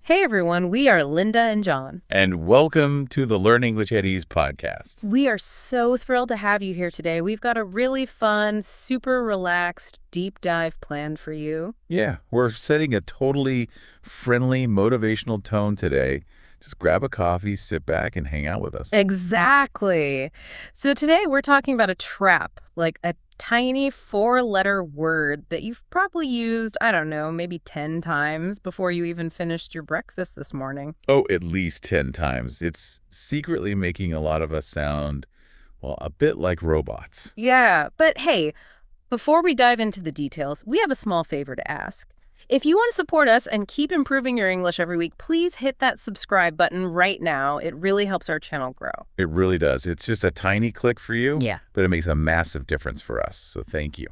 Hey everyone, we are Linda and John. And welcome to the Learn English at Ease podcast. We are so thrilled to have you here today. We've got a really fun, super relaxed, deep dive planned for you. Yeah, we're setting a totally friendly, motivational tone today. Just grab a coffee, sit back, and hang out with us. Exactly. So today we're talking about a trap, like a tiny 4-letter word that you've probably used, I don't know, maybe 10 times before you even finished your breakfast this morning. Oh, at least 10 times. It's secretly making a lot of us sound, well, a bit like robots. Yeah, but hey, before we dive into the details, we have a small favor to ask. If you want to support us and keep improving your English every week, please hit that subscribe button right now. It really helps our channel grow. It really does. It's just a tiny click for you, Yeah. but it makes a massive difference for us. So thank you.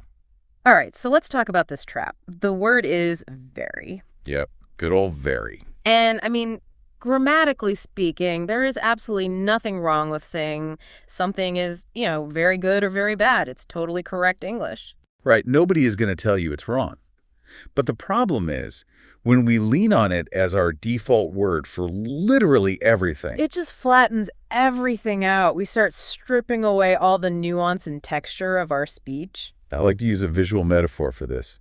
All right, so let's talk about this trap. The word is very. Yep, good old very. And grammatically speaking, there is absolutely nothing wrong with saying something is, very good or very bad. It's totally correct English. Right, nobody is going to tell you it's wrong. But the problem is, when we lean on it as our default word for literally everything, it just flattens everything out. We start stripping away all the nuance and texture of our speech. I like to use a visual metaphor for this.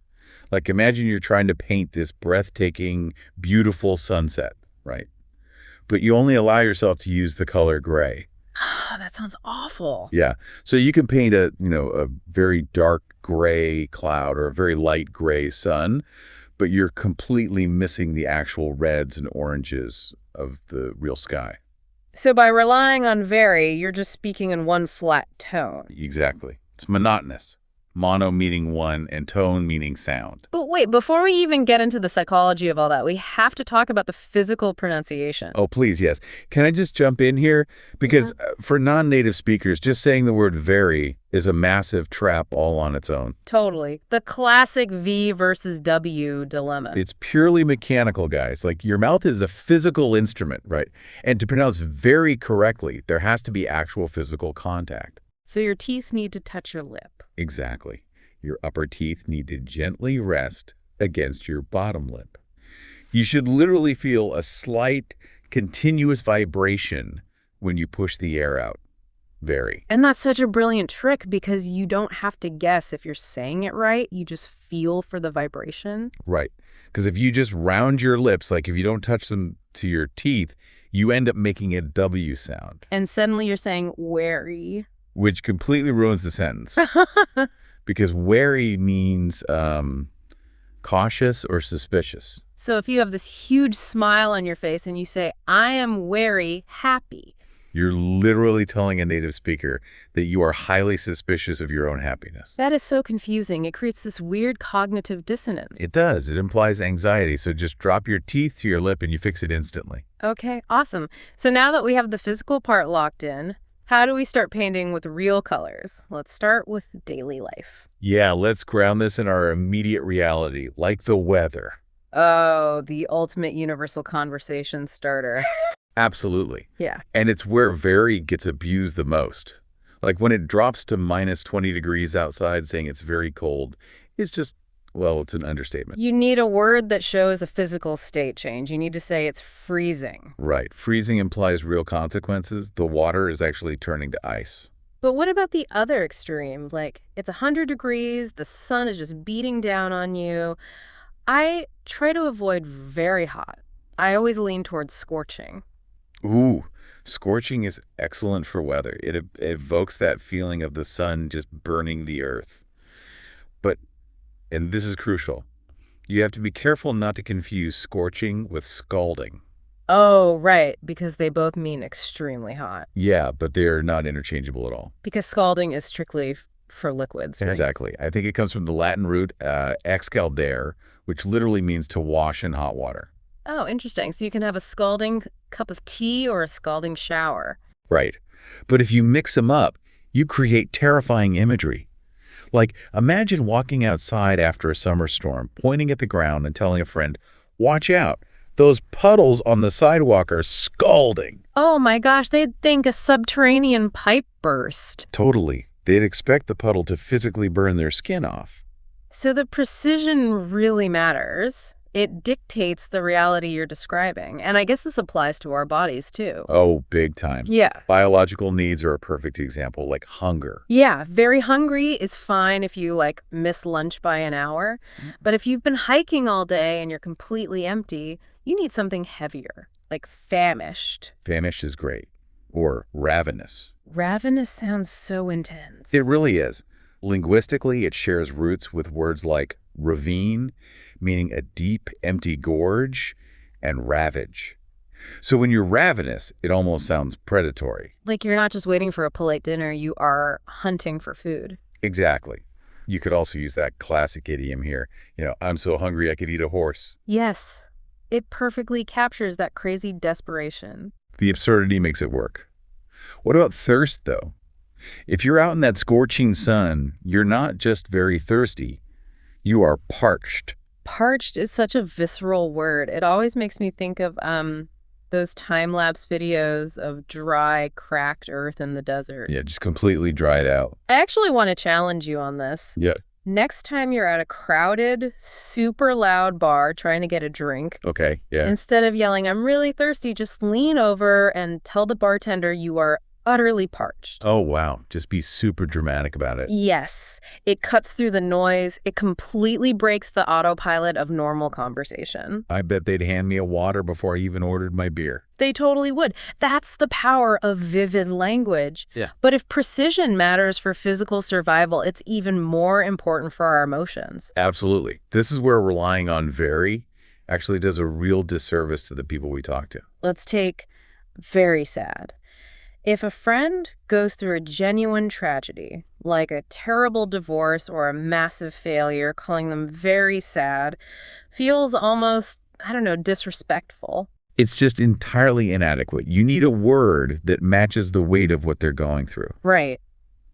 Like, imagine you're trying to paint this breathtaking, beautiful sunset, right? But you only allow yourself to use the color gray. That sounds awful. Yeah. So you can paint a very dark gray cloud or a very light gray sun, but you're completely missing the actual reds and oranges of the real sky. So by relying on very, you're just speaking in one flat tone. Exactly. It's monotonous. Mono meaning one and tone meaning sound. But wait, before we even get into the psychology of all that, we have to talk about the physical pronunciation. Oh, please, yes. Can I just jump in here? Because for non-native speakers, just saying the word very is a massive trap all on its own. Totally. The classic V versus W dilemma. It's purely mechanical, guys. Like, your mouth is a physical instrument, right? And to pronounce very correctly, there has to be actual physical contact. So your teeth need to touch your lip. Exactly. Your upper teeth need to gently rest against your bottom lip. You should literally feel a slight, continuous vibration when you push the air out. Very. And that's such a brilliant trick because you don't have to guess if you're saying it right. You just feel for the vibration. Right. Because if you just round your lips, like if you don't touch them to your teeth, you end up making a W sound. And suddenly you're saying wary. Which completely ruins the sentence. Because wary means cautious or suspicious. So if you have this huge smile on your face and you say, I am very happy. You're literally telling a native speaker that you are highly suspicious of your own happiness. That is so confusing. It creates this weird cognitive dissonance. It does. It implies anxiety. So just drop your teeth to your lip and you fix it instantly. Okay, awesome. So now that we have the physical part locked in, how do we start painting with real colors? Let's start with daily life. Yeah, let's ground this in our immediate reality, like the weather. Oh, the ultimate universal conversation starter. Absolutely. Yeah. And it's where very gets abused the most. Like when it drops to minus 20 degrees outside, saying it's very cold, it's just, well, it's an understatement. You need a word that shows a physical state change. You need to say it's freezing. Right. Freezing implies real consequences. The water is actually turning to ice. But what about the other extreme? Like, it's 100 degrees, the sun is just beating down on you. I try to avoid very hot. I always lean towards scorching. Ooh, scorching is excellent for weather. It evokes that feeling of the sun just burning the earth. But, and this is crucial, you have to be careful not to confuse scorching with scalding. Oh, right, because they both mean extremely hot. Yeah, but they're not interchangeable at all. Because scalding is strictly for liquids, right? Exactly. I think it comes from the Latin root excaldere, which literally means to wash in hot water. Oh, interesting. So you can have a scalding cup of tea or a scalding shower. Right. But if you mix them up, you create terrifying imagery. Like, imagine walking outside after a summer storm, pointing at the ground and telling a friend, watch out, those puddles on the sidewalk are scalding. Oh my gosh, they'd think a subterranean pipe burst. Totally. They'd expect the puddle to physically burn their skin off. So the precision really matters. It dictates the reality you're describing. And I guess this applies to our bodies, too. Oh, big time. Yeah. Biological needs are a perfect example, like hunger. Yeah, very hungry is fine if you, like, miss lunch by an hour. But if you've been hiking all day and you're completely empty, you need something heavier, like famished. Famished is great. Or ravenous. Ravenous sounds so intense. It really is. Linguistically, it shares roots with words like ravine, meaning a deep, empty gorge, and ravage. So when you're ravenous, it almost sounds predatory. Like you're not just waiting for a polite dinner, you are hunting for food. Exactly. You could also use that classic idiom here, I'm so hungry I could eat a horse. Yes, it perfectly captures that crazy desperation. The absurdity makes it work. What about thirst, though? If you're out in that scorching sun, you're not just very thirsty. You are parched. Parched is such a visceral word. It always makes me think of those time-lapse videos of dry, cracked earth in the desert. Yeah, just completely dried out. I actually want to challenge you on this. Yeah. Next time you're at a crowded, super loud bar trying to get a drink, Okay, yeah. instead of yelling, "I'm really thirsty," just lean over and tell the bartender you are utterly parched. Oh, wow. Just be super dramatic about it. Yes, it cuts through the noise. It completely breaks the autopilot of normal conversation. I bet they'd hand me a water before I even ordered my beer. They totally would. That's the power of vivid language. Yeah. But if precision matters for physical survival, it's even more important for our emotions. Absolutely. This is where relying on very actually does a real disservice to the people we talk to. Let's take very sad. If a friend goes through a genuine tragedy, like a terrible divorce or a massive failure, calling them very sad feels almost, I don't know, disrespectful. It's just entirely inadequate. You need a word that matches the weight of what they're going through. Right.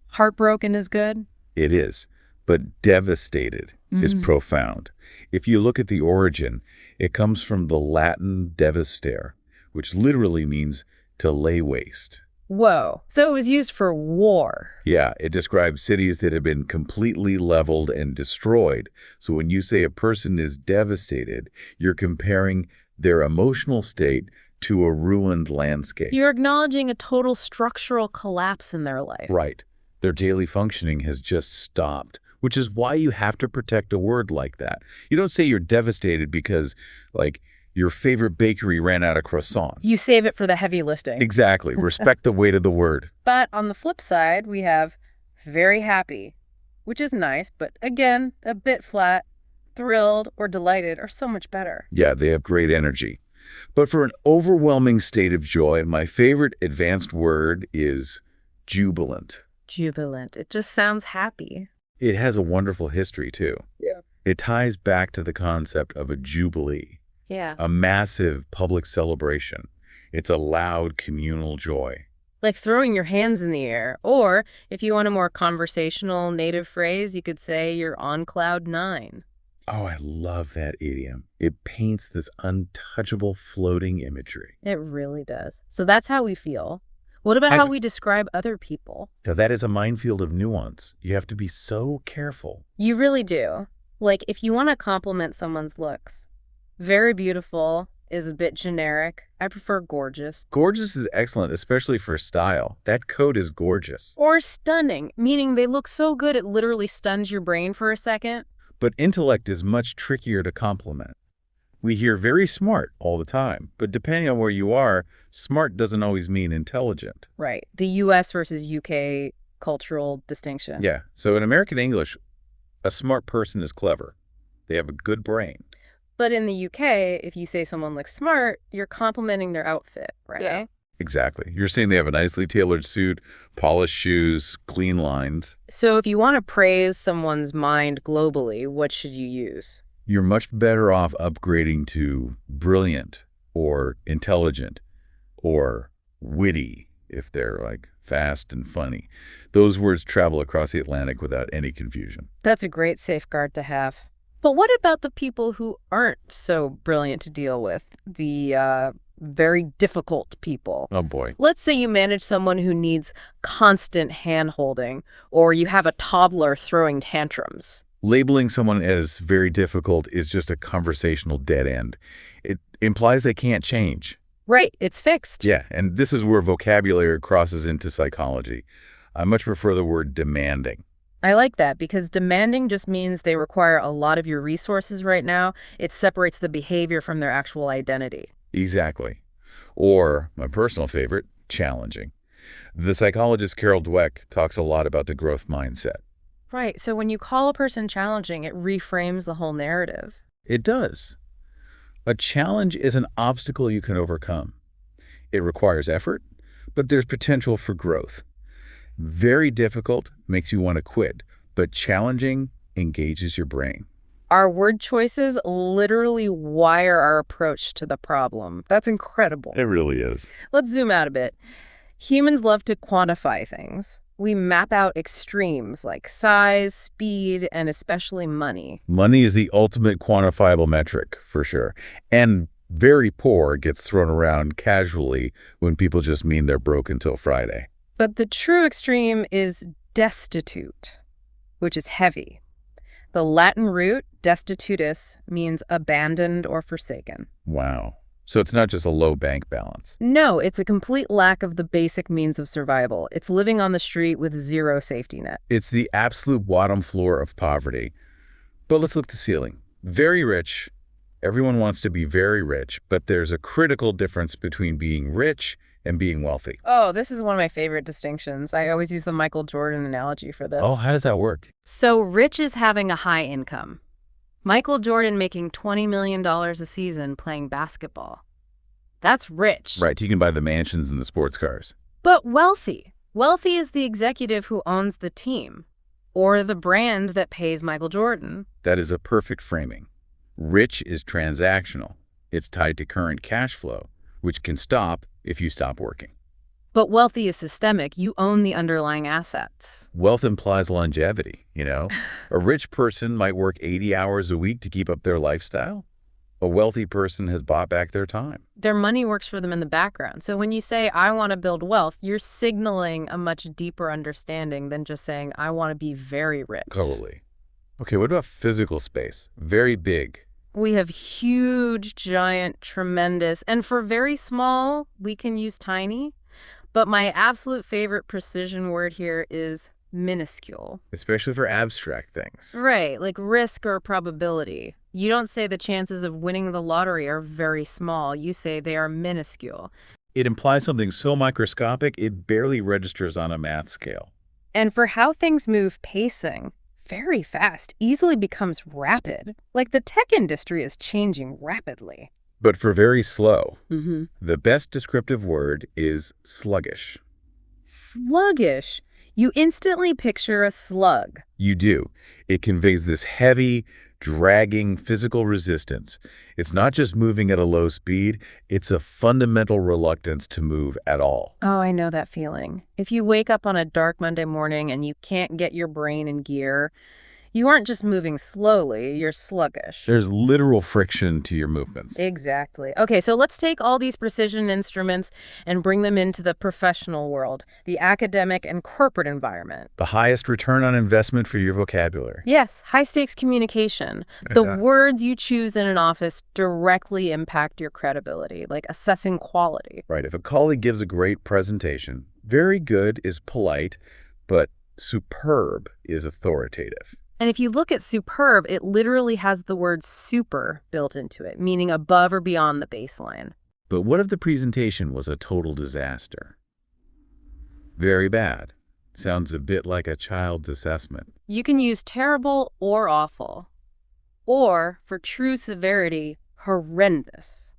Heartbroken is good. It is. But devastated is profound. If you look at the origin, it comes from the Latin devastere, which literally means to lay waste. Whoa. So it was used for war. Yeah, it describes cities that have been completely leveled and destroyed. So when you say a person is devastated, you're comparing their emotional state to a ruined landscape. You're acknowledging a total structural collapse in their life. Right. Their daily functioning has just stopped, which is why you have to protect a word like that. You don't say you're devastated because, your favorite bakery ran out of croissants. You save it for the heavy lifting. Exactly. Respect the weight of the word. But on the flip side, we have very happy, which is nice, but again, a bit flat. Thrilled or delighted are so much better. Yeah, they have great energy. But for an overwhelming state of joy, my favorite advanced word is jubilant. Jubilant. It just sounds happy. It has a wonderful history, too. Yeah. It ties back to the concept of a jubilee. Yeah. A massive public celebration. It's a loud communal joy. Like throwing your hands in the air. Or, if you want a more conversational native phrase, you could say you're on cloud 9. Oh, I love that idiom. It paints this untouchable floating imagery. It really does. So that's how we feel. What about how we describe other people? Now, that is a minefield of nuance. You have to be so careful. You really do. Like, if you want to compliment someone's looks, very beautiful is a bit generic. I prefer gorgeous. Gorgeous is excellent, especially for style. That coat is gorgeous. Or stunning, meaning they look so good it literally stuns your brain for a second. But intellect is much trickier to compliment. We hear very smart all the time, but depending on where you are, smart doesn't always mean intelligent. Right. The US versus UK cultural distinction. Yeah. So in American English, a smart person is clever. They have a good brain. But in the UK, if you say someone looks smart, you're complimenting their outfit, right? Yeah. Exactly. You're saying they have a nicely tailored suit, polished shoes, clean lines. So if you want to praise someone's mind globally, what should you use? You're much better off upgrading to brilliant or intelligent or witty if they're fast and funny. Those words travel across the Atlantic without any confusion. That's a great safeguard to have. But what about the people who aren't so brilliant to deal with? The very difficult people. Oh, boy. Let's say you manage someone who needs constant hand-holding, or you have a toddler throwing tantrums. Labeling someone as very difficult is just a conversational dead end. It implies they can't change. Right, it's fixed. Yeah, and this is where vocabulary crosses into psychology. I much prefer the word demanding. I like that because demanding just means they require a lot of your resources right now. It separates the behavior from their actual identity. Exactly. Or, my personal favorite, challenging. The psychologist Carol Dweck talks a lot about the growth mindset. Right, so when you call a person challenging, it reframes the whole narrative. It does. A challenge is an obstacle you can overcome. It requires effort, but there's potential for growth. Very difficult makes you want to quit, but challenging engages your brain. Our word choices literally wire our approach to the problem. That's incredible. It really is. Let's zoom out a bit. Humans love to quantify things. We map out extremes like size, speed, and especially money. Money is the ultimate quantifiable metric, for sure. And very poor gets thrown around casually when people just mean they're broke until Friday. But the true extreme is destitute, which is heavy. The Latin root, destitutus, means abandoned or forsaken. Wow. So it's not just a low bank balance. No, it's a complete lack of the basic means of survival. It's living on the street with zero safety net. It's the absolute bottom floor of poverty. But let's look at the ceiling. Very rich. Everyone wants to be very rich, but there's a critical difference between being rich and being wealthy. Oh, this is one of my favorite distinctions. I always use the Michael Jordan analogy for this. Oh, how does that work? So rich is having a high income. Michael Jordan making $20 million a season playing basketball. That's rich. Right, he can buy the mansions and the sports cars. But wealthy. Wealthy is the executive who owns the team or the brand that pays Michael Jordan. That is a perfect framing. Rich is transactional. It's tied to current cash flow, which can stop if you stop working. But wealthy is systemic. You own the underlying assets. Wealth implies longevity, you know? A rich person might work 80 hours a week to keep up their lifestyle. A wealthy person has bought back their time. Their money works for them in the background. So when you say, I want to build wealth, you're signaling a much deeper understanding than just saying, I want to be very rich. Totally. Okay, what about physical space? Very big. We have huge, giant, tremendous, and for very small, we can use tiny. But my absolute favorite precision word here is minuscule. Especially for abstract things. Right, like risk or probability. You don't say the chances of winning the lottery are very small. You say they are minuscule. It implies something so microscopic, it barely registers on a math scale. And for how things move, pacing, very fast, easily becomes rapid. Like the tech industry is changing rapidly. But for very slow, Mm-hmm. the best descriptive word is sluggish. Sluggish. You instantly picture a slug. You do. It conveys this heavy, dragging physical resistance. It's not just moving at a low speed, it's a fundamental reluctance to move at all. Oh, I know that feeling. If you wake up on a dark Monday morning and you can't get your brain in gear, you aren't just moving slowly, you're sluggish. There's literal friction to your movements. Exactly. Okay, so let's take all these precision instruments and bring them into the professional world, the academic and corporate environment. The highest return on investment for your vocabulary. Yes, high-stakes communication. The words you choose in an office directly impact your credibility, like assessing quality. Right. If a colleague gives a great presentation, very good is polite, but superb is authoritative. And if you look at superb, it literally has the word super built into it, meaning above or beyond the baseline. But what if the presentation was a total disaster? Very bad. Sounds a bit like a child's assessment. You can use terrible or awful. Or, for true severity, horrendous.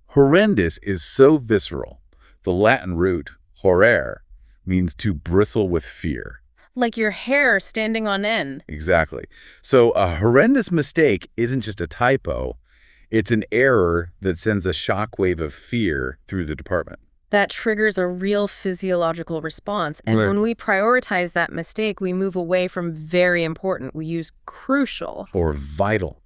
Horrendous is so visceral. The Latin root, horrere, means to bristle with fear. Like your hair standing on end. Exactly. So a horrendous mistake isn't just a typo. It's an error that sends a shockwave of fear through the department. That triggers a real physiological response. And Right. when we prioritize that mistake, we move away from very important. We use crucial. Or vital.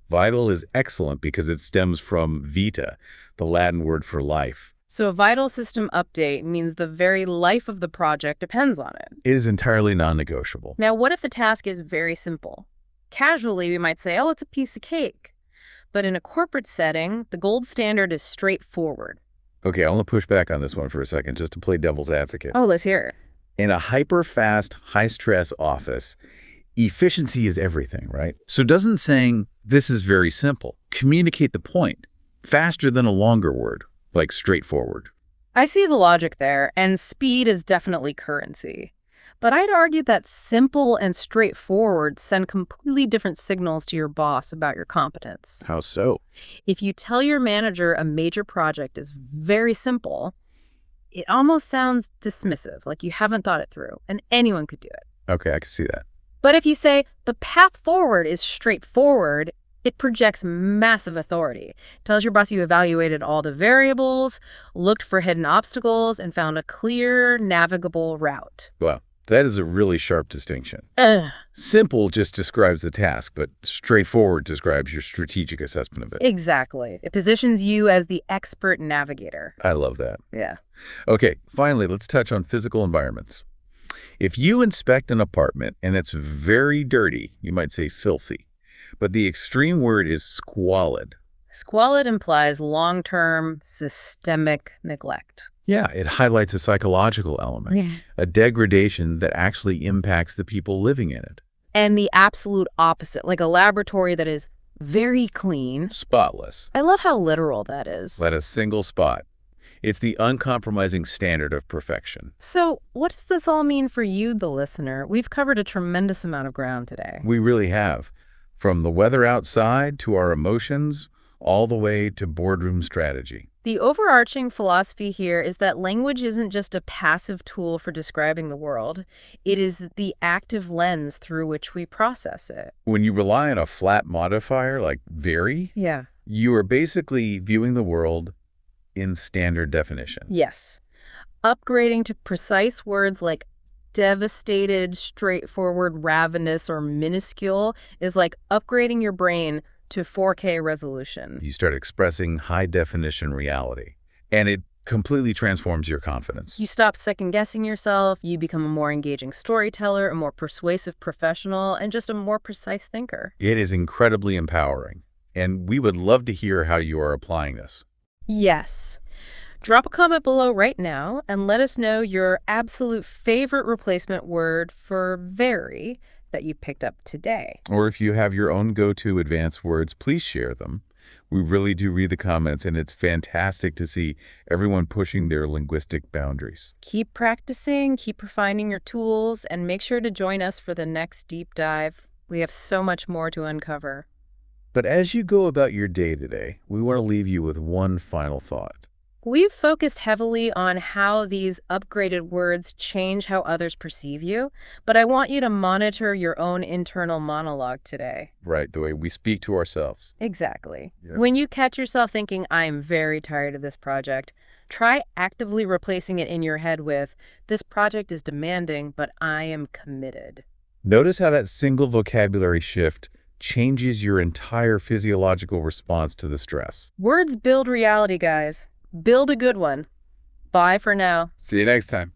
Vital is excellent because it stems from vita, the Latin word for life. So a vital system update means the very life of the project depends on it. It is entirely non-negotiable. Now, what if the task is very simple? Casually, we might say, oh, it's a piece of cake. But in a corporate setting, the gold standard is straightforward. Okay, I want to push back on this one for a second just to play devil's advocate. Oh, let's hear it. In a hyper-fast, high-stress office, efficiency is everything, right? So doesn't saying, this is very simple, communicate the point faster than a longer word, like straightforward? I see the logic there, and speed is definitely currency. But I'd argue that simple and straightforward send completely different signals to your boss about your competence. How so? If you tell your manager a major project is very simple, it almost sounds dismissive, like you haven't thought it through, and anyone could do it. Okay, I can see that. But if you say the path forward is straightforward, it projects massive authority. It tells your boss you evaluated all the variables, looked for hidden obstacles, and found a clear, navigable route. Wow, that is a really sharp distinction. Ugh. Simple just describes the task, but straightforward describes your strategic assessment of it. Exactly. It positions you as the expert navigator. I love that. Yeah. Okay, finally, let's touch on physical environments. If you inspect an apartment and it's very dirty, you might say filthy, but the extreme word is squalid. Squalid implies long-term, systemic neglect. Yeah, it highlights a psychological element, Yeah. a degradation that actually impacts the people living in it. And the absolute opposite, like a laboratory that is very clean. Spotless. I love how literal that is. Let a single spot. It's the uncompromising standard of perfection. So what does this all mean for you, the listener? We've covered a tremendous amount of ground today. We really have. From the weather outside to our emotions, all the way to boardroom strategy. The overarching philosophy here is that language isn't just a passive tool for describing the world. It is the active lens through which we process it. When you rely on a flat modifier like very, Yeah. you are basically viewing the world in standard definition. Yes. Upgrading to precise words like devastated, straightforward, ravenous, or minuscule is like upgrading your brain to 4K resolution. You start expressing high-definition reality, and it completely transforms your confidence. You stop second-guessing yourself, you become a more engaging storyteller, a more persuasive professional, and just a more precise thinker. It is incredibly empowering, and we would love to hear how you are applying this. Yes. Drop a comment below right now and let us know your absolute favorite replacement word for very that you picked up today. Or if you have your own go-to advanced words, please share them. We really do read the comments, and it's fantastic to see everyone pushing their linguistic boundaries. Keep practicing, keep refining your tools, and make sure to join us for the next deep dive. We have so much more to uncover. But as you go about your day today, we want to leave you with one final thought. We've focused heavily on how these upgraded words change how others perceive you, but I want you to monitor your own internal monologue today. Right, the way we speak to ourselves. Exactly. Yeah. When you catch yourself thinking, I'm very tired of this project, try actively replacing it in your head with, this project is demanding, but I am committed. Notice how that single vocabulary shift changes your entire physiological response to the stress. Words build reality, guys. Build a good one. Bye for now. See you next time.